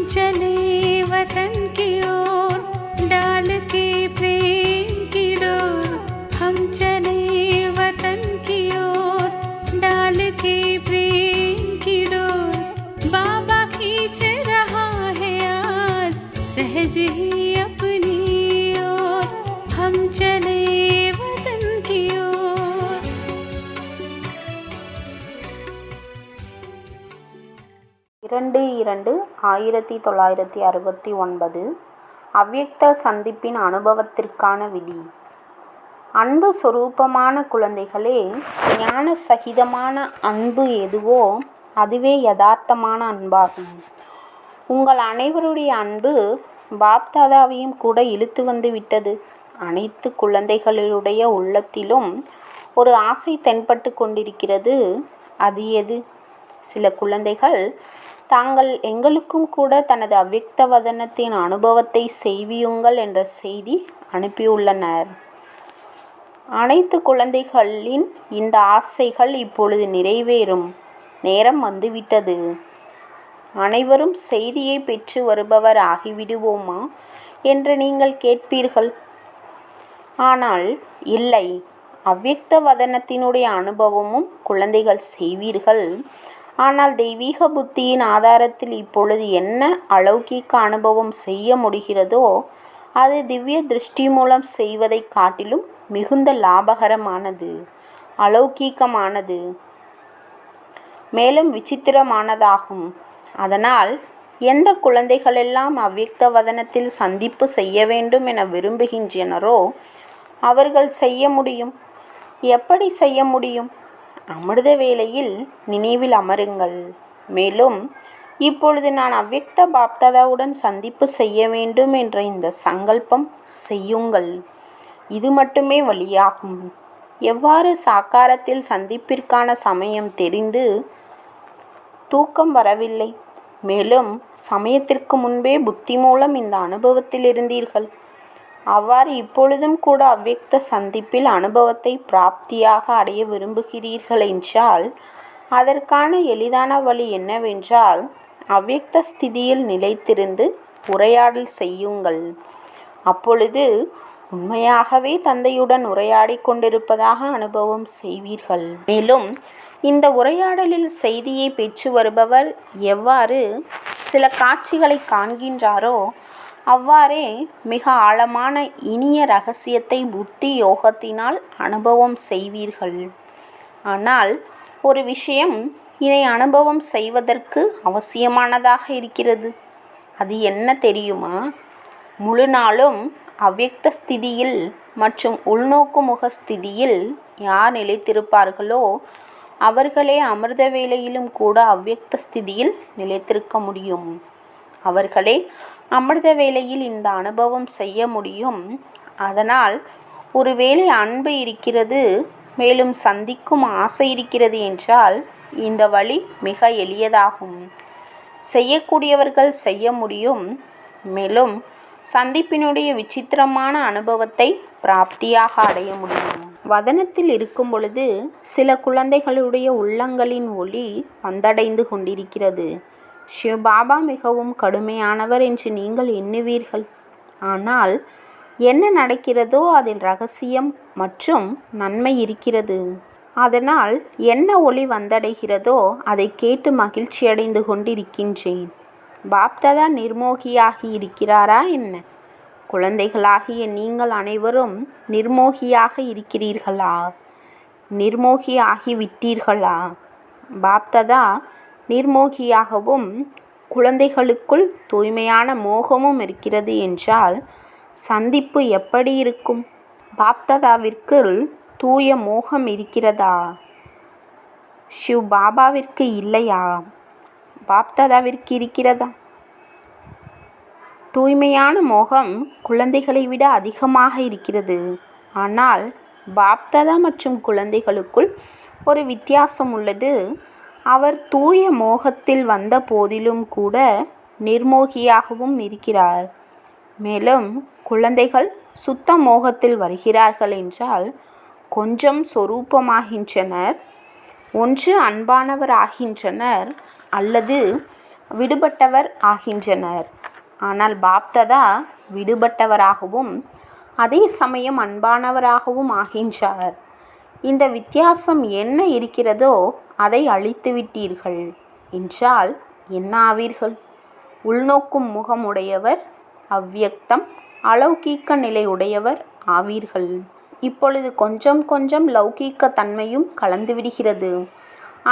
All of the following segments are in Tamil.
चले वतन की ओर डाल के प्रेम की डोर। हम चले वतन की ओर डाल के प्रेम की डोर। बाबा खींच रहा है आज सहज ही अपनी ओर। हम चले वतन की ओर। 2/2/1969 அவ்யக்த சந்திப்பின் அனுபவத்திற்கான விதி. அன்பு சொரூபமான குழந்தைகளே, ஞான சகிதமான அன்பு எதுவோ அதுவே யதார்த்தமான அன்பாகும். உங்கள் அனைவருடைய அன்பு பாப்தாதாவையும் கூட இழுத்து வந்து விட்டது. அனைத்து குழந்தைகளுடைய உள்ளத்திலும் ஒரு ஆசை தென்பட்டு கொண்டிருக்கிறது. அது எது? சில குழந்தைகள் தாங்கள் எங்களுக்கும் கூட தனது அவ்யக்த வதனத்தின் அனுபவத்தை செய்வியுங்கள் என்ற செய்தி அனுப்பியுள்ளனர். அனைத்து குழந்தைகளின் இந்த ஆசைகள் இப்பொழுது நிறைவேறும் நேரம் வந்துவிட்டது. அனைவரும் செய்தியை பெற்று வருபவர் ஆகிவிடுவோமா என்று நீங்கள் கேட்பீர்கள். ஆனால் இல்லை, அவ்யக்த வதனத்தினுடைய அனுபவமும் குழந்தைகள் செய்வீர்கள். ஆனால் தெய்வீக புத்தியின் ஆதாரத்தில் இப்பொழுது என்ன அலௌகிக அனுபவம் செய்ய முடிகிறதோ அது திவ்ய திருஷ்டி மூலம் செய்வதை காட்டிலும் மிகுந்த லாபகரமானது, அலௌகிகமானது, மேலும் விசித்திரமானதாகும். அதனால் எந்த குழந்தைகளெல்லாம் அவ்யக்த வதனத்தில் சந்திப்பு செய்ய வேண்டும் என விரும்புகின்றனரோ அவர்கள் செய்ய முடியும். எப்படி செய்ய முடியும்? அமிர்த வேளையில் நினைவில் அமருங்கள். மேலும் இப்பொழுது நான் அவ்யக்த பாப்தாதாவுடன் சந்திப்பு செய்ய வேண்டும் என்ற இந்த சங்கல்பம் செய்யுங்கள். இது மட்டுமே வழியாகும். எவ்வாறு சாக்காரத்தில் சந்திப்பிற்கான சமயம் தெரிந்து தூக்கம் வரவில்லை, மேலும் சமயத்திற்கு முன்பே புத்தி மூலம் இந்த அனுபவத்தில் இருந்தீர்கள். அவ்வாறு இப்பொழுதும் கூட அவ்யக்த சந்திப்பில் அனுபவத்தை பிராப்தியாக அடைய விரும்புகிறீர்கள் என்றால் அதற்கான எளிதான வழி என்னவென்றால் அவ்யக்த ஸ்திதியில் நிலைத்திருந்து உரையாடல் செய்யுங்கள். அப்பொழுது உண்மையாகவே தந்தையுடன் உரையாடி கொண்டிருப்பதாக அனுபவம் செய்வீர்கள். மேலும் இந்த உரையாடலில் செய்தியை பெற்று வருபவர் எவ்வாறு சில காட்சிகளை காண்கின்றாரோ அவ்வாறே மிக ஆழமான இனிய இரகசியத்தை புத்தி யோகத்தினால் அனுபவம் செய்வீர்கள். ஆனால் ஒரு விஷயம் இதை அனுபவம் செய்வதற்கு அவசியமானதாக இருக்கிறது. அது என்ன தெரியுமா? முழு நாளும் அவ்யக்த ஸ்திதியில் மற்றும் உள்நோக்கு முக ஸ்திதியில் யார் நிலைத்திருப்பார்களோ அவர்களே அமிர்த வேளையிலும் கூட அவ்யக்த ஸ்திதியில் நிலைத்திருக்க முடியும். அவர்களே அமிர்த வேளையில் இந்த அனுபவம் செய்ய முடியும். அதனால் ஒருவேளை அன்பு இருக்கிறது, மேலும் சந்திக்கும் ஆசை இருக்கிறது என்றால் இந்த வழி மிக எளியதாகும். செய்யக்கூடியவர்கள் செய்ய முடியும். மேலும் சந்திப்பினுடைய விசித்திரமான அனுபவத்தை பிராப்தியாக அடைய முடியும். வதனத்தில் இருக்கும் பொழுது சில குழந்தைகளுடைய உள்ளங்களின் ஒளி வந்தடைந்து கொண்டிருக்கிறது. சிவபாபா மிகவும் கடுமையானவர் என்று நீங்கள் எண்ணுவீர்கள். ஆனால் என்ன நடக்கிறதோ அதில் ரகசியம் மற்றும் நன்மை இருக்கிறது. அதனால் என்ன ஒளி வந்தடைகிறதோ அதை கேட்டு மகிழ்ச்சியடைந்து கொண்டிருக்கின்றேன். பாப்தாதா நிர்மோகியாகி இருக்கிறாரா என்ன? குழந்தைகளாகிய நீங்கள் அனைவரும் நிர்மோகியாக இருக்கிறீர்களா? நிர்மோகி ஆகிவிட்டீர்களா? பாப்தாதா நிர்மோகியாகவும் குழந்தைகளுக்குள் தூய்மையான மோகமும் இருக்கிறது என்றால் சந்திப்பு எப்படி இருக்கும்? பாப்தாதாவிற்கு தூய மோகம் இருக்கிறதா? ஷிவ் பாபாவிற்கு இல்லையா? பாப்தாதாவிற்கு இருக்கிறதா? தூய்மையான மோகம் குழந்தைகளை விட அதிகமாக இருக்கிறது. ஆனால் பாப்தாதா மற்றும் குழந்தைகளுக்குள் ஒரு வித்தியாசம் உள்ளது. அவர் தூய மோகத்தில் வந்த போதிலும் கூட நிர்மோகியாகவும் இருக்கிறார். மேலும் குழந்தைகள் சுத்த மோகத்தில் வருகிறார்கள் என்றால் கொஞ்சம் சொரூபமாகின்றனர், ஒன்று அன்பானவர் ஆகின்றனர் அல்லது விடுபட்டவர் ஆகின்றனர். ஆனால் பாப்தாதா விடுபட்டவராகவும் அதே சமயம் அன்பானவராகவும் ஆகின்றார். இந்த வித்தியாசம் என்ன இருக்கிறதோ அதை அழித்துவிட்டீர்கள் என்றால் என்ன ஆவீர்கள்? உள்நோக்கும் முகம் உடையவர், அவ்வியக்தம், அலௌகீக நிலை உடையவர் ஆவீர்கள். இப்பொழுது கொஞ்சம் கொஞ்சம் லௌகீக தன்மையும் கலந்துவிடுகிறது.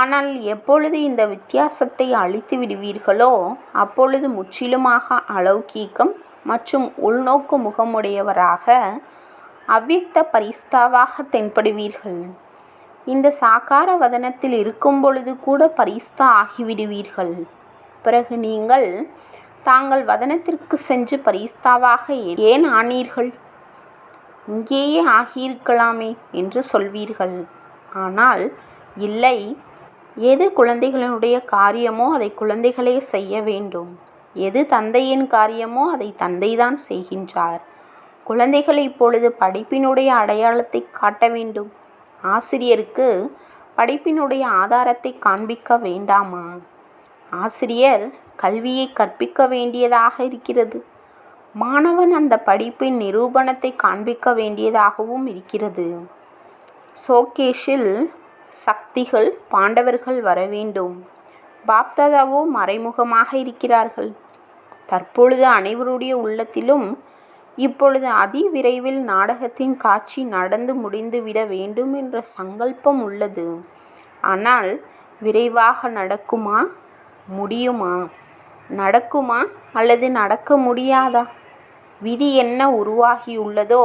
ஆனால் எப்பொழுது இந்த வித்தியாசத்தை அழித்து விடுவீர்களோ அப்பொழுது முற்றிலுமாக அலௌகீகம் மற்றும் உள்நோக்கு முகமுடையவராக அவ்வியக்த பரிஸ்தாவாக தென்படுவீர்கள். இந்த சாகார வதனத்தில் இருக்கும் பொழுது கூட பரிஸ்தா ஆகிவிடுவீர்கள். பிறகு நீங்கள் தாங்கள் வதனத்திற்கு சென்று பரிஸ்தாவாக ஏன் ஆனீர்கள்? இங்கேயே ஆகியிருக்கலாமே என்று சொல்வீர்கள். ஆனால் இல்லை, எது குழந்தைகளுடைய காரியமோ அதை குழந்தைகளே செய்ய வேண்டும். எது தந்தையின் காரியமோ அதை தந்தைதான் செய்கின்றார். குழந்தைகள் இப்பொழுது படிப்பினுடைய அடையாளத்தை காட்ட வேண்டும். ஆசிரியருக்கு படிப்பினுடைய ஆதாரத்தை காண்பிக்க வேண்டாமா? ஆசிரியர் கல்வியை கற்பிக்க வேண்டியதாக இருக்கிறது. மாணவன் அந்த படிப்பின் நிரூபணத்தை காண்பிக்க வேண்டியதாகவும் இருக்கிறது. ஷோகேஷில் சக்திகள் பாண்டவர்கள் வர வேண்டும். பாப்தாதாவோ மறைமுகமாக இருக்கிறார்கள். தற்பொழுது அனைவருடைய உள்ளத்திலும் இப்பொழுது அதிவிரைவில் நாடகத்தின் காட்சி நடந்து முடிந்துவிட வேண்டும் என்ற சங்கல்பம் உள்ளது. ஆனால் விரைவாக நடக்குமா? முடியுமா? நடக்குமா அல்லது நடக்க முடியாதா? விதி என்ன உருவாகியுள்ளதோ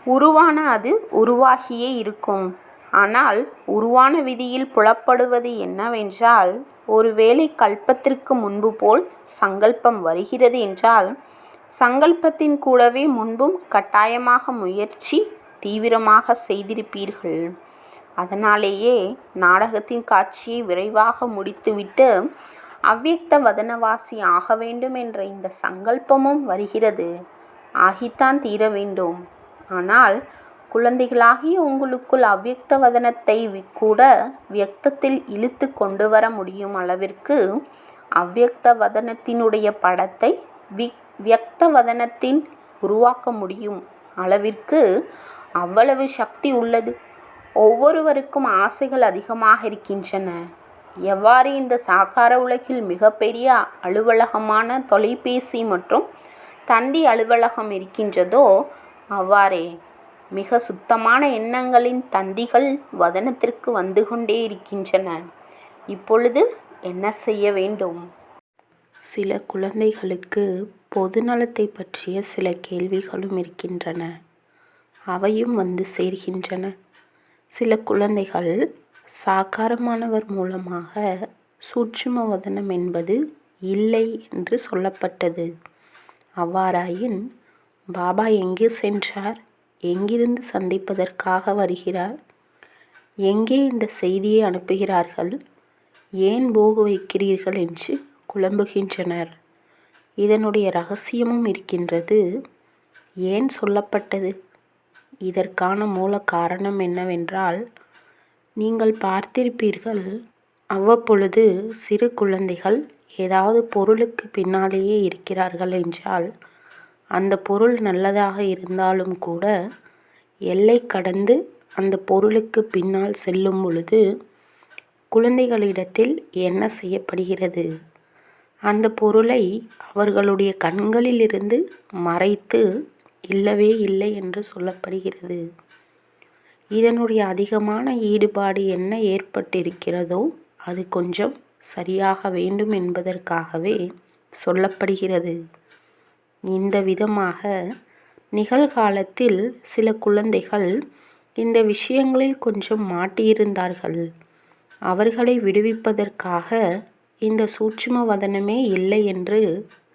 உருவான அது உருவாகியே இருக்கும். ஆனால் உருவான விதியில் புலப்படுவது என்னவென்றால், ஒருவேளை கல்பத்திற்கு முன்பு போல் சங்கல்பம் வருகிறது என்றால் சங்கல்பத்தின் கூடவே முன்பும் கட்டாயமாக முயற்சி தீவிரமாக செய்திருப்பீர்கள். அதனாலேயே நாடகத்தின் காட்சியை விரைவாக முடித்துவிட்டு அவ்வியக்த வதனவாசி ஆக வேண்டும் என்ற இந்த சங்கல்பமும் வருகிறது. ஆகித்தான் தீர வேண்டும். ஆனால் குழந்தைகளாகிய உங்களுக்குள் அவ்வியக்த வதனத்தை கூட வியக்தத்தில் இழுத்து கொண்டு வர முடியும் அளவிற்கு அவ்வியக்த வதனத்தினுடைய படத்தை வியக்த வதனத்தின் உருவாக்க முடியும் அளவிற்கு அவ்வளவு சக்தி உள்ளது. ஒவ்வொருவருக்கும் ஆசைகள் அதிகமாக இருக்கின்றன. எவ்வாறு இந்த சாகார உலகில் மிகப்பெரிய அலுவலகமான தொலைபேசி மற்றும் தந்தி அலுவலகம் இருக்கின்றதோ அவ்வாறே மிக சுத்தமான எண்ணங்களின் தந்திகள் வதனத்திற்கு வந்து கொண்டே இருக்கின்றன. இப்பொழுது என்ன செய்ய வேண்டும்? சில குழந்தைகளுக்கு பொதுநலத்தை பற்றிய சில கேள்விகளும் இருக்கின்றன. அவையும் வந்து சேர்கின்றன. சில குழந்தைகள் சாகாரமானவர் மூலமாக சூட்சும வதனம் என்பது இல்லை என்று சொல்லப்பட்டது. அவ்வாறாயின் பாபா எங்கே சென்றார்? எங்கிருந்து சந்திப்பதற்காக வருகிறார்? எங்கே இந்த செய்தியை அனுப்புகிறார்கள்? ஏன் போகு வைக்கிறீர்கள் என்று குழம்புகின்றனர். இதனுடைய ரகசியமும் இருக்கின்றது. ஏன் சொல்லப்பட்டது? இதற்கான மூல காரணம் என்னவென்றால், நீங்கள் பார்த்திருப்பீர்கள், அவ்வப்பொழுது சிறு குழந்தைகள் ஏதாவது பொருளுக்கு பின்னாலேயே இருக்கிறார்கள் என்றால் அந்த பொருள் நல்லதாக இருந்தாலும் கூட எல்லை கடந்து அந்த பொருளுக்கு பின்னால் செல்லும் பொழுது குழந்தைகளிடத்தில் என்ன செய்யப்படுகிறது? அந்த பொருளை அவர்களுடைய கண்களிலிருந்து மறைத்து இல்லவே இல்லை என்று சொல்லப்படுகிறது. இதனுடைய அதிகமான ஈடுபாடு என்ன ஏற்பட்டிருக்கிறதோ அது கொஞ்சம் சரியாக வேண்டும் என்பதற்காகவே சொல்லப்படுகிறது. இந்த விதமாக நிகழ்காலத்தில் சில குழந்தைகள் இந்த விஷயங்களில் கொஞ்சம் மாட்டியிருந்தார்கள். அவர்களை விடுவிப்பதற்காக இந்த சூட்சும வதனமே இல்லை என்று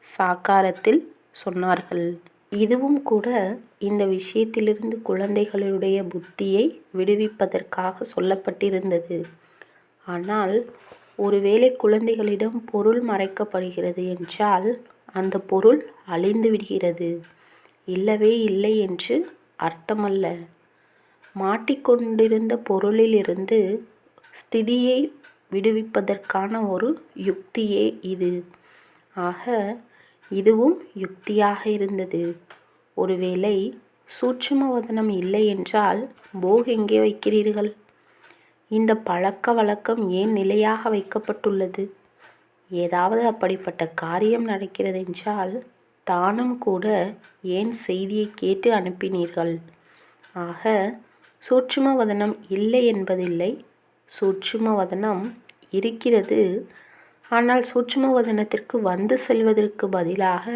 சாக்காரத்தில் சொன்னார்கள். இதுவும் கூட இந்த விஷயத்திலிருந்து குழந்தைகளுடைய புத்தியை விடுவிப்பதற்காக சொல்லப்பட்டிருந்தது. ஆனால் ஒருவேளை குழந்தைகளிடம் பொருள் மறைக்கப்படுகிறது என்றால் அந்த பொருள் அழிந்து விடுகிறது. இல்லவே இல்லை என்று அர்த்தமல்ல. மாட்டிக்கொண்டிருந்த பொருளிலிருந்து ஸ்திதியை விடுவிப்பதற்கான ஒரு யுக்தியே இது. ஆக இதுவும் யுக்தியாக இருந்தது. ஒருவேளை சூட்சும வதனம் இல்லை என்றால் போக் எங்கே வைக்கிறீர்கள்? இந்த பழக்க வழக்கம் ஏன் நிலையாக வைக்கப்பட்டுள்ளது? ஏதாவது அப்படிப்பட்ட காரியம் நடக்கிறது என்றால் தானும் கூட ஏன் செய்தியை கேட்டு அனுப்பினீர்கள்? ஆக சூட்சும வதனம் இல்லை என்பதில்லை, சூட்சும வதனம் இருக்கிறது. ஆனால் சூட்சும வதனத்திற்கு வந்து செல்வதற்கு பதிலாக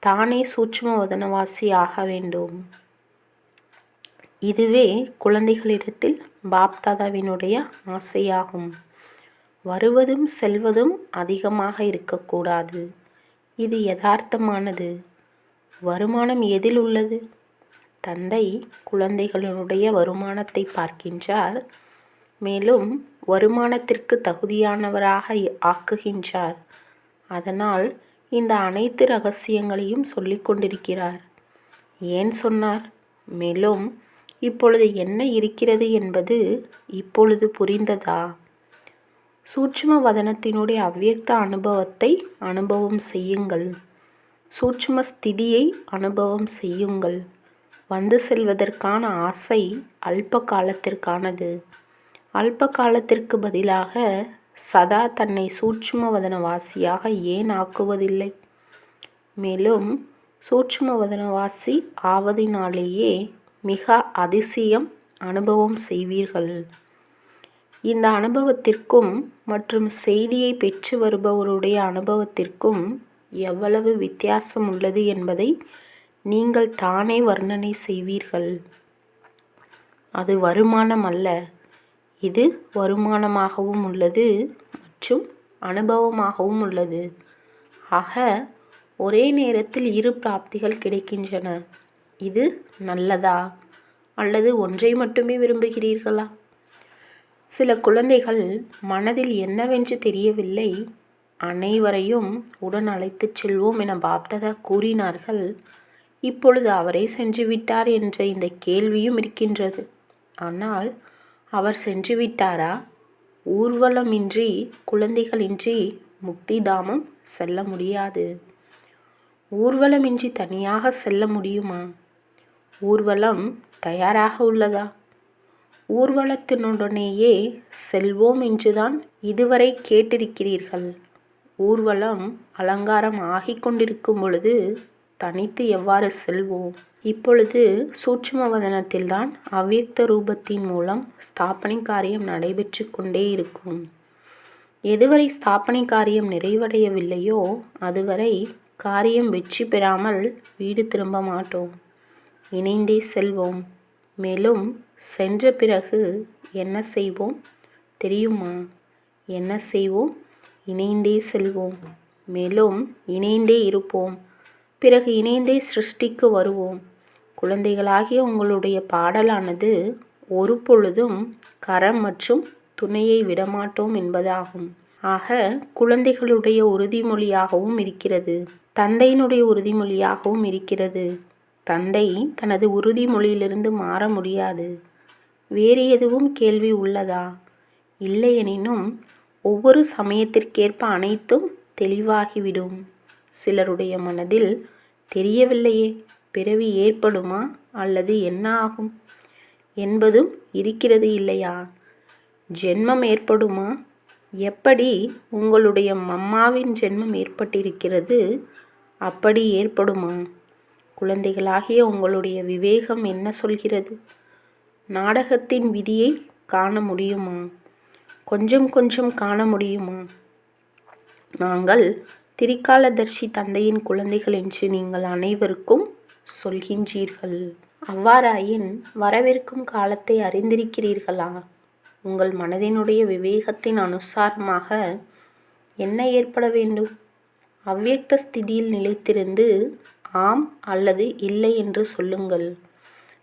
தானே சூட்சும வதனவாசி ஆக வேண்டும். இதுவே குழந்தைகளிடத்தில் பாப்தாதாவினுடைய ஆசையாகும். வருவதும் செல்வதும் அதிகமாக இருக்கக்கூடாது. இது யதார்த்தமானது. வருமானம் எதில் உள்ளது? தந்தை குழந்தைகளுடைய வருமானத்தை பார்க்கின்றார், மேலும் வருமானத்திற்கு தகுதியானவராக ஆக்குகின்றார். அதனால் இந்த அனைத்து ரகசியங்களையும் சொல்லிக் கொண்டிருக்கிறார். ஏன் சொன்னார்? மேலும் இப்பொழுது என்ன இருக்கிறது என்பது இப்பொழுது புரிந்ததா? சூட்சும வதனத்தினுடைய அவ்வியக்த அனுபவத்தை அனுபவம் செய்யுங்கள். சூட்சும ஸ்திதியை அனுபவம் செய்யுங்கள். வந்து செல்வதற்கான ஆசை அல்ப காலத்திற்கானது. அல்ப காலத்திற்கு பதிலாக சதா தன்னை சூட்சும வதனவாசியாக ஏன் ஆக்குவதில்லை? மேலும் சூட்சும வதனவாசி ஆவதினாலேயே மிக அதிசயம் அனுபவம் செய்வீர்கள். இந்த அனுபவத்திற்கும் மற்றும் செய்தியை பெற்று வருபவருடைய அனுபவத்திற்கும் எவ்வளவு வித்தியாசம் உள்ளது என்பதை நீங்கள் தானே வர்ணனை செய்வீர்கள். அது வருமானம் அல்ல, இது வருமானமாகவும் உள்ளது மற்றும் அனுபவமாகவும் உள்ளது. ஆக ஒரே நேரத்தில் இரு பிராப்திகள் கிடைக்கின்றன. இது நல்லதா அல்லது ஒன்றை மட்டுமே விரும்புகிறீர்களா? சில குழந்தைகள் மனதில் என்னவென்று தெரியவில்லை, அனைவரையும் உடன் அழைத்துச் செல்வோம் என பாப்தாதா கூறினார்கள். இப்பொழுது அவரே சென்று விட்டார் என்ற இந்த கேள்வியும் இருக்கின்றது. ஆனால் அவர் சென்று விட்டாரா? ஊர்வலமின்றி குழந்தைகளின்றி முக்தி தாமம் செல்ல முடியாது. ஊர்வலமின்றி தனியாக செல்ல முடியுமா? ஊர்வலம் தயாராக உள்ளதா? ஊர்வலத்தினுடனேயே செல்வோம் என்றுதான் இதுவரை கேட்டிருக்கிறீர்கள். ஊர்வலம் அலங்காரம் ஆகிக் கொண்டிருக்கும் பொழுது தனித்து எவ்வாறு செல்வோம்? இப்பொழுது சூட்சும வதனத்தில்தான் அவ்வியக்த ரூபத்தின் மூலம் ஸ்தாபனை காரியம் நடைபெற்று கொண்டே இருக்கும். எதுவரை ஸ்தாபனை காரியம் நிறைவடையவில்லையோ அதுவரை காரியம் வெற்றி பெறாமல் வீடு திரும்ப மாட்டோம். இணைந்தே செல்வோம். மேலும் சென்ற பிறகு என்ன செய்வோம் தெரியுமா? என்ன செய்வோம்? இணைந்தே செல்வோம். மேலும் இணைந்தே இருப்போம். பிறகு இணைந்தே சிருஷ்டிக்கு வருவோம். குழந்தைகளாகிய உங்களுடைய பாடலானது ஒரு பொழுதும் கரம் மற்றும் துணையை விடமாட்டோம் என்பதாகும். ஆக குழந்தைகளுடைய உறுதிமொழியாகவும் இருக்கிறது, தந்தையினுடைய உறுதிமொழியாகவும் இருக்கிறது. தந்தை தனது உறுதிமொழியிலிருந்து மாற முடியாது. வேறு எதுவும் கேள்வி உள்ளதா? இல்லையெனினும் ஒவ்வொரு சமயத்திற்கேற்ப அனைத்தும் தெளிவாகிவிடும். சிலருடைய மனதில் தெரியவில்லையே, பிறவி ஏற்படுமா அல்லது என்ன ஆகும் என்பதும் இருக்கிறது இல்லையா? ஜென்மம் ஏற்படுமா? எப்படி உங்களுடைய மம்மாவின் ஜென்மம் ஏற்பட்டிருக்கிறது அப்படி ஏற்படுமா? குழந்தைகளாகிய உங்களுடைய விவேகம் என்ன சொல்கிறது? நாடகத்தின் விதியை காண முடியுமா? கொஞ்சம் கொஞ்சம் காண முடியுமா? நாங்கள் திரிகாலதர்ஷி தந்தையின் குழந்தைகள் என்று நீங்கள் அனைவருக்கும் சொல்கின்றீர்கள். அவ்வாறாயின் வரவிருக்கும் காலத்தை அறிந்திருக்கிறீர்களா? உங்கள் மனதினுடைய விவேகத்தின் அனுசாரமாக என்ன ஏற்பட வேண்டும்? அவ்வியக்த ஸ்திதியில் நிலைத்திருந்து ஆம் அல்லது இல்லை என்று சொல்லுங்கள்.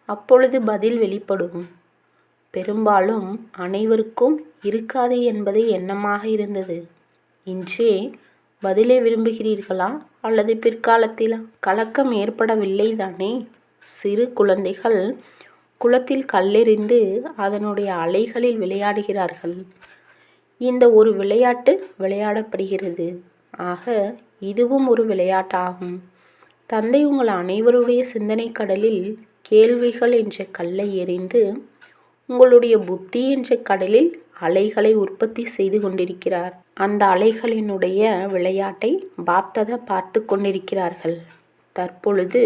அப்பொழுது பதில் வெளிப்படும். பெரும்பாலும் அனைவருக்கும் இருக்காது என்பதே எண்ணமாக இருந்தது. இன்றே பதிலை விரும்புகிறீர்களா அல்லது பிற்காலத்திலா? கலக்கம் ஏற்படவில்லை தானே? சிறு குழந்தைகள் குளத்தில் கல்லெறிந்து அதனுடைய அலைகளில் விளையாடுகிறார்கள். இந்த ஒரு விளையாட்டு விளையாடப்படுகிறது. ஆக இதுவும் ஒரு விளையாட்டாகும். தந்தை உங்கள் அனைவருடைய சிந்தனை கடலில் கேள்விகள் என்ற கல்லை எறிந்து உங்களுடைய புத்தி என்ற கடலில் அலைகளை உற்பத்தி செய்து கொண்டிருக்கிறார். அந்த அலைகளினுடைய விளையாட்டை பாப்தாதா பார்த்து கொண்டிருக்கிறார்கள். தற்பொழுது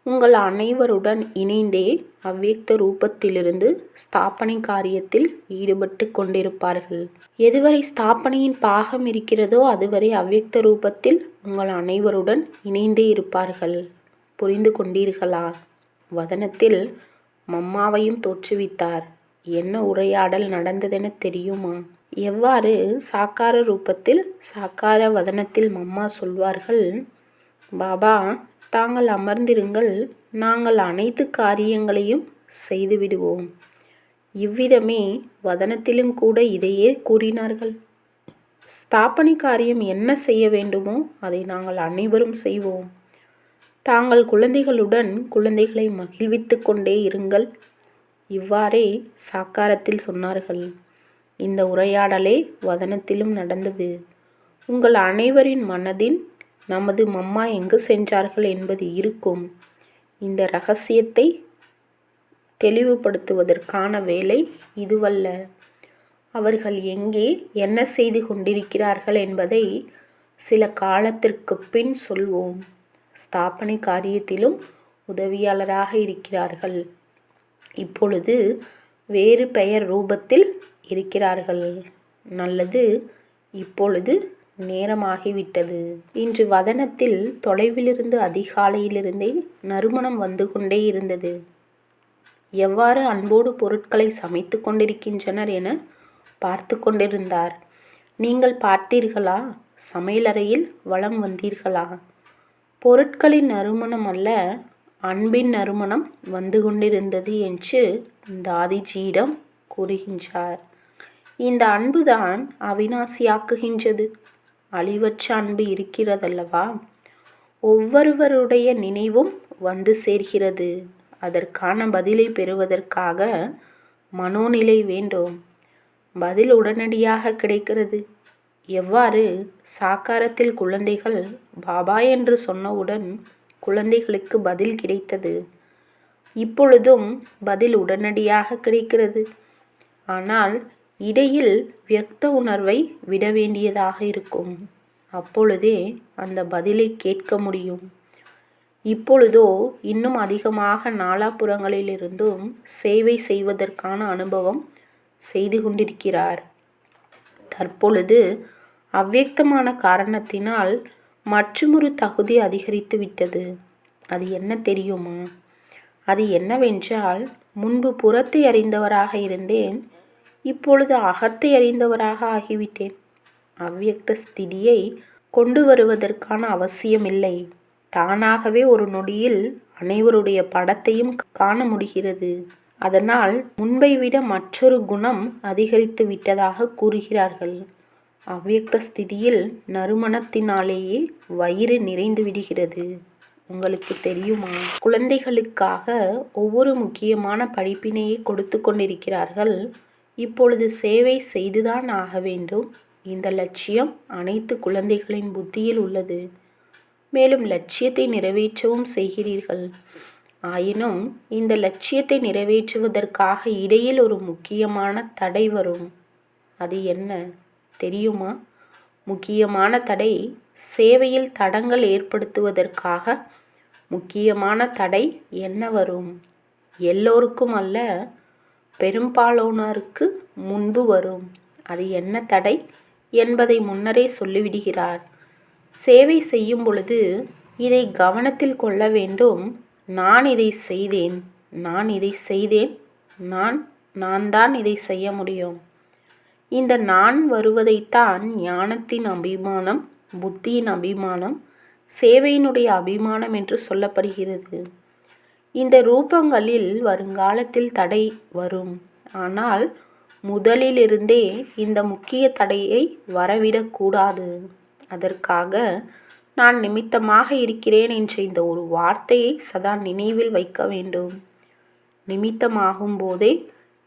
உங்கள் அனைவருடன் இணைந்தே அவ்வியக்த ரூபத்திலிருந்து ஸ்தாபனை காரியத்தில் ஈடுபட்டு கொண்டிருப்பார்கள். எதுவரை ஸ்தாபனையின் பாகம் இருக்கிறதோ அதுவரை அவ்வியக்த ரூபத்தில் உங்கள் அனைவருடன் இணைந்தே இருப்பார்கள். புரிந்து கொண்டீர்களா? வதனத்தில் மம்மாவையும் தோற்றுவித்தார். என்ன உரையாடல் நடந்ததென தெரியுமா? எவ்வாறு சாக்கார ரூபத்தில் சாக்கார வதனத்தில் மம்மா சொல்வார்கள், பாபா தாங்கள் அமர்ந்திருங்கள், நாங்கள் அனைத்து காரியங்களையும் செய்துவிடுவோம். இவ்விதமே வதனத்திலும் கூட இதையே கூறினார்கள். ஸ்தாபனை காரியம் என்ன செய்ய வேண்டுமோ அதை நாங்கள் அனைவரும் செய்வோம். தாங்கள் குழந்தைகளுடன் குழந்தைகளை மகிழ்வித்து கொண்டே இருங்கள். இவ்வாறே சாக்காரத்தில் சொன்னார்கள். இந்த உரையாடலே வதனத்திலும் நடந்தது. உங்கள் அனைவரின் மனதின் நமது மம்மா எங்கு சென்றார்கள் என்பது இருக்கும். இந்த இரகசியத்தை தெளிவுபடுத்துவதற்கான வேலை இதுவல்ல. அவர்கள் எங்கே என்ன செய்து கொண்டிருக்கிறார்கள் என்பதை சில காலத்திற்கு பின் சொல்வோம். ஸ்தாபனை காரியத்திலும் உதவியாளராக இருக்கிறார்கள். இப்பொழுது வேறு பெயர் ரூபத்தில் இருக்கிறார்கள். நல்லது, இப்பொழுது நேரமாகிவிட்டது. இன்று வதனத்தில் தொலைவிலிருந்து அதிகாலையிலிருந்தே நறுமணம் வந்து கொண்டே இருந்தது. எவ்வாறு அன்போடு பொருட்களை சமைத்து கொண்டிருக்கின்றனர் என பார்த்து கொண்டிருந்தார். நீங்கள் பார்த்தீர்களா? சமையலறையில் வலம் வந்தீர்களா? பொருட்களின் நறுமணம் அல்ல, அன்பின் நறுமணம் வந்து கொண்டிருந்தது என்று தாதிஜியிடம் கூறுகின்றார். இந்த அன்புதான் அவிநாசியாக்குகின்றது. அழிவற்ற அன்பு இருக்கிறதல்லவா? ஒவ்வொருவருடைய நினைவும் வந்து சேர்கிறது. அதற்கான பதிலை பெறுவதற்காக மனோநிலை வேண்டும். பதில் உடனடியாக கிடைக்கிறது. எவ்வாறு சாக்காரத்தில் குழந்தைகள் பாபா என்று சொன்னவுடன் குழந்தைகளுக்கு பதில் கிடைத்தது. இப்பொழுதும் பதில் உடனடியாக கிடைக்கிறது. ஆனால் இடையில் வியக்த உணர்வை விட வேண்டியதாக இருக்கும். அப்பொழுதே அந்த பதிலை கேட்க முடியும். இப்பொழுதோ இன்னும் அதிகமாக நாலாபுறங்களிலிருந்தும் சேவை செய்வதற்கான அனுபவம் செய்து கொண்டிருக்கிறார். தற்பொழுது அவ்வியக்தமான காரணத்தினால் மற்றுமொரு தகுதி அதிகரித்து விட்டது. அது என்ன தெரியுமா? அது என்னவென்றால், முன்பு புறத்தை அறிந்தவராக இருந்தேன், இப்பொழுது அகத்தை அறிந்தவராக ஆகிவிட்டேன். அவ்வியக்த ஸ்திதியை கொண்டு வருவதற்கான அவசியமில்லை. தானாகவே ஒரு நொடியில் அனைவருடைய படத்தையும் காண முடிகிறது. அதனால் முன்பை விட மற்றொரு குணம் அதிகரித்து விட்டதாக கூறுகிறார்கள். அவ்வியக்த ஸ்திதியில் நறுமணத்தினாலேயே வயிறு நிறைந்து விடுகிறது. உங்களுக்கு தெரியுமா? குழந்தைகளுக்காக ஒவ்வொரு முக்கியமான படிப்பினையை கொடுத்து கொண்டிருக்கிறார்கள். இப்பொழுது சேவை செய்துதான் ஆக வேண்டும். இந்த லட்சியம் அனைத்து குழந்தைகளின் புத்தியில் உள்ளது. மேலும் லட்சியத்தை நிறைவேற்றவும் செய்கிறீர்கள். ஆயினும் இந்த லட்சியத்தை நிறைவேற்றுவதற்காக இடையில் ஒரு முக்கியமான தடை வரும். அது என்ன தெரியுமா? முக்கியமான தடை சேவையில் தடங்கள் ஏற்படுத்துவதற்காக முக்கியமான தடை என்ன வரும்? எல்லோருக்கும் அல்ல, பெரும்பாலானோருக்கு முன்பு வரும். அது என்ன தடை என்பதை முன்னரே சொல்லிவிடுகிறார். சேவை செய்யும் பொழுது இதை கவனத்தில் கொள்ள வேண்டும். நான் இதை செய்தேன், நான் இதை செய்தேன், நான் தான் இதை செய்ய முடியும். இந்த நான் வருவதைத்தான் ஞானத்தின் அபிமானம், புத்தியின் அபிமானம், சேவையினுடைய அபிமானம் என்று சொல்லப்படுகிறது. இந்த ரூபங்களில் வருங்காலத்தில் தடை வரும். ஆனால் முதலிலிருந்தே இந்த முக்கிய தடையை வரவிடக்கூடாது. அதற்காக நான் நிமித்தமாக இருக்கிறேன் என்ற இந்த ஒரு வார்த்தையை சதா நினைவில் வைக்க வேண்டும். நிமித்தமாகும் போதே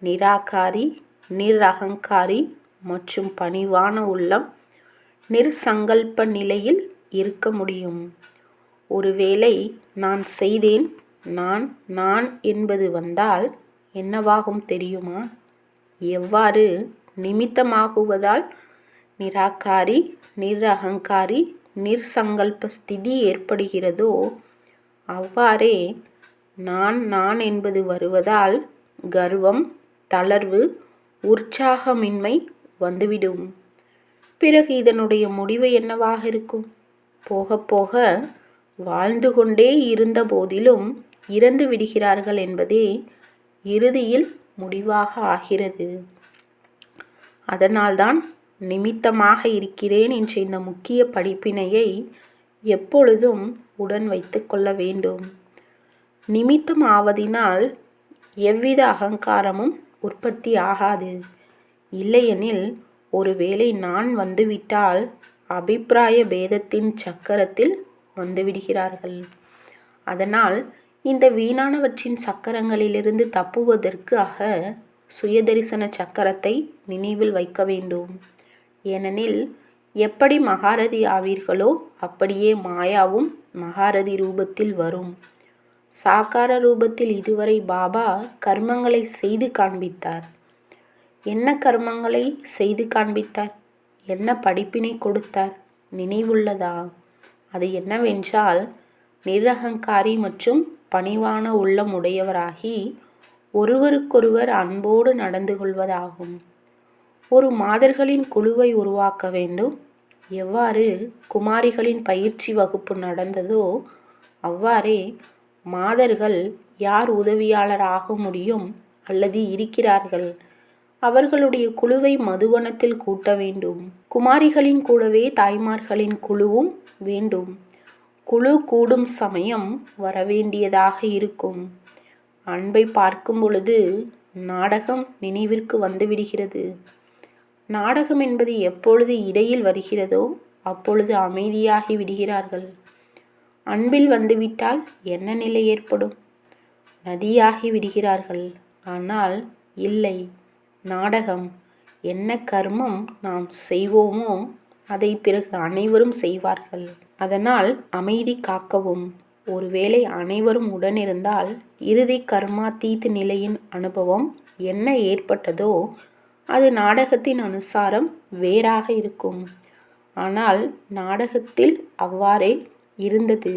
நிராகாரி, நிரகங்காரி மற்றும் பணிவான உள்ளம், நிர்சங்கல்ப நிலையில் இருக்க முடியும். ஒருவேளை நான் செய்தேன், நான் என்பது வந்தால் என்னவாகும் தெரியுமா? எவ்வாறு நிமித்தமாகுவதால் நிராகாரி, நிரகங்காரி, நிர்சங்கல்ப ஸ்திதி ஏற்படுகிறதோ அவ்வாறே நான் என்பது வருவதால் கர்வம், தளர்வு, உற்சாகமின்மை வந்துவிடும். பிறகு இதனுடைய முடிவு என்னவாக இருக்கும்? போக போக வாழ்ந்து கொண்டே இருந்த போதிலும் இறந்து விடுகிறார்கள் என்பதே இறுதியில் முடிவாக ஆகிறது. அதனால்தான் நிமித்தமாக இருக்கிறேன் என்ற இந்த முக்கிய படிப்பினையை எப்பொழுதும் உடன் வைத்து கொள்ள வேண்டும். நிமித்தம் ஆவதினால் எவ்வித அகங்காரமும் உற்பத்தி ஆகாது. இல்லையெனில் ஒருவேளை நான் வந்துவிட்டால் அபிப்பிராய பேதத்தின் சக்கரத்தில் வந்துவிடுகிறார்கள். அதனால் இந்த வீணானவற்றின் சக்கரங்களிலிருந்து தப்புவதற்காக சுயதரிசன சக்கரத்தை நினைவில் வைக்க வேண்டும். ஏனெனில் எப்படி மகாரதி ஆவீர்களோ அப்படியே மாயாவும் மகாரதி ரூபத்தில் வரும். சாக்கார ரூபத்தில் இதுவரை பாபா கர்மங்களை செய்து காண்பித்தார். என்ன கர்மங்களை செய்து காண்பித்தார்? என்ன படிப்பினை கொடுத்தார்? நினைவுள்ளதா? அது என்னவென்றால் நிரகங்காரி மற்றும் பணிவான உள்ளம் உடையவராகி ஒருவருக்கொருவர் அன்போடு நடந்து கொள்வதாகும். ஒரு மாதர்களின் குழுவை உருவாக்க வேண்டும். எவ்வாறு குமாரிகளின் பயிற்சி வகுப்பு நடந்ததோ அவ்வாறே மாதர்கள் யார் உதவியாளர் ஆக முடியும் அல்லது இருக்கிறார்கள், அவர்களுடைய குழுவை மதுவனத்தில் கூட்ட வேண்டும். குமாரிகளின் கூடவே தாய்மார்களின் குழுவும் வேண்டும். குழு கூடும் சமயம் வரவேண்டியதாக இருக்கும். அன்பை பார்க்கும் பொழுது நாடகம் நினைவிற்கு வந்துவிடுகிறது. நாடகம் என்பது எப்பொழுது இடையில் வருகிறதோ அப்பொழுது அமைதியாகி விடுகிறார்கள். அன்பில் வந்துவிட்டால் என்ன நிலை ஏற்படும்? நதியாகி விடுகிறார்கள். ஆனால் இல்லை, நாடகம். என்ன கர்மம் நாம் செய்வோமோ அதை பிறகு அனைவரும் செய்வார்கள். அதனால் அமைதி காக்கவும். ஒருவேளை அனைவரும் உடனிருந்தால் இறுதி கர்மாதீத் நிலையின் அனுபவம் என்ன ஏற்பட்டதோ அது நாடகத்தின் அனுசாரம் வேறாக இருக்கும். ஆனால் நாடகத்தில் அவ்வாறே இருந்தது.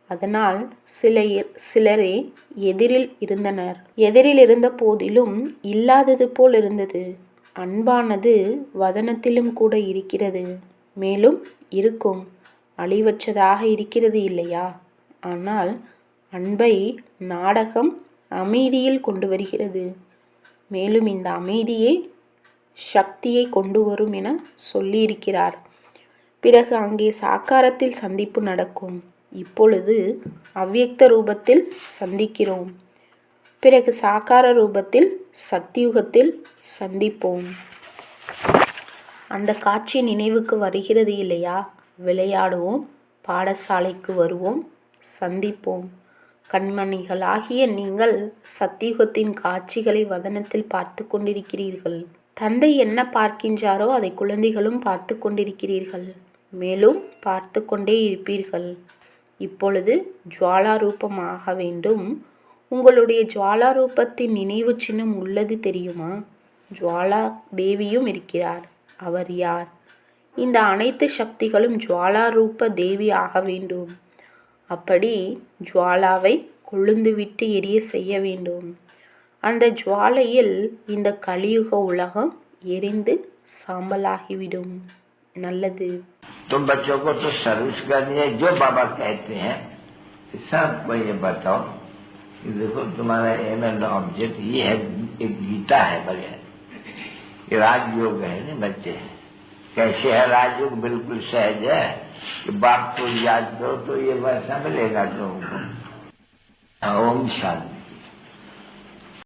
அதனால் சிலரே எதிரில் இருந்தனர். எதிரில் இருந்த போதிலும் இல்லாதது போல் இருந்தது. அன்பானது வதனத்திலும் கூட இருக்கிறது, மேலும் இருக்கும். அழிவற்றதாக இருக்கிறது இல்லையா? ஆனால் அன்பை நாடகம் அமைதியில் கொண்டு வருகிறது. மேலும் இந்த அமைதியே சக்தியை கொண்டு வரும் என சொல்லியிருக்கிறார். பிறகு அங்கே சாக்காரத்தில் சந்திப்பு நடக்கும். இப்பொழுது அவ்யக்த ரூபத்தில் சந்திக்கிறோம். பிறகு சாக்கார ரூபத்தில் சத்தியுகத்தில் சந்திப்போம். அந்த காட்சி நினைவுக்கு வருகிறது இல்லையா? விளையாடுவோம், பாடசாலைக்கு வருவோம், சந்திப்போம். கண்மணிகளாகிய நீங்கள் சத்தியுகத்தின் காட்சிகளை வதனத்தில் பார்த்து கொண்டிருக்கிறீர்கள். தந்தை என்ன பார்க்கின்றாரோ அதை குழந்தைகளும் பார்த்து கொண்டிருக்கிறீர்கள், மேலும் பார்த்து கொண்டே இருப்பீர்கள். இப்பொழுது ஜுவாலா ரூபம் ஆக வேண்டும். உங்களுடைய ஜுவாலா ரூபத்தின் நினைவு சின்னம் உள்ளது தெரியுமா? ஜுவாலா தேவியும் இருக்கிறார். அவர் யார்? இந்த அனைத்து சக்திகளும் ஜுவாலா ரூப தேவி ஆக வேண்டும். அப்படி ஜுவாலாவை கொழுந்துவிட்டு எரிய செய்ய வேண்டும். அந்த ஜுவாலையில் இந்த கலியுக உலகம் எரிந்து சாம்பலாகிவிடும். நல்லது. तो बच्चों को तो सर्विस करनी है। जो बाबा कहते हैं सबको ये बताओ कि देखो तुम्हारा एम एंड ऑब्जेक्ट ये है, एक गीता है बगैर, ये राजयोग है ना बच्चे। कैसे है राजयोग? बिल्कुल सहज है। कि बाप को याद करो तो ये वैसा मिलेगा तुमको। ओम शांति।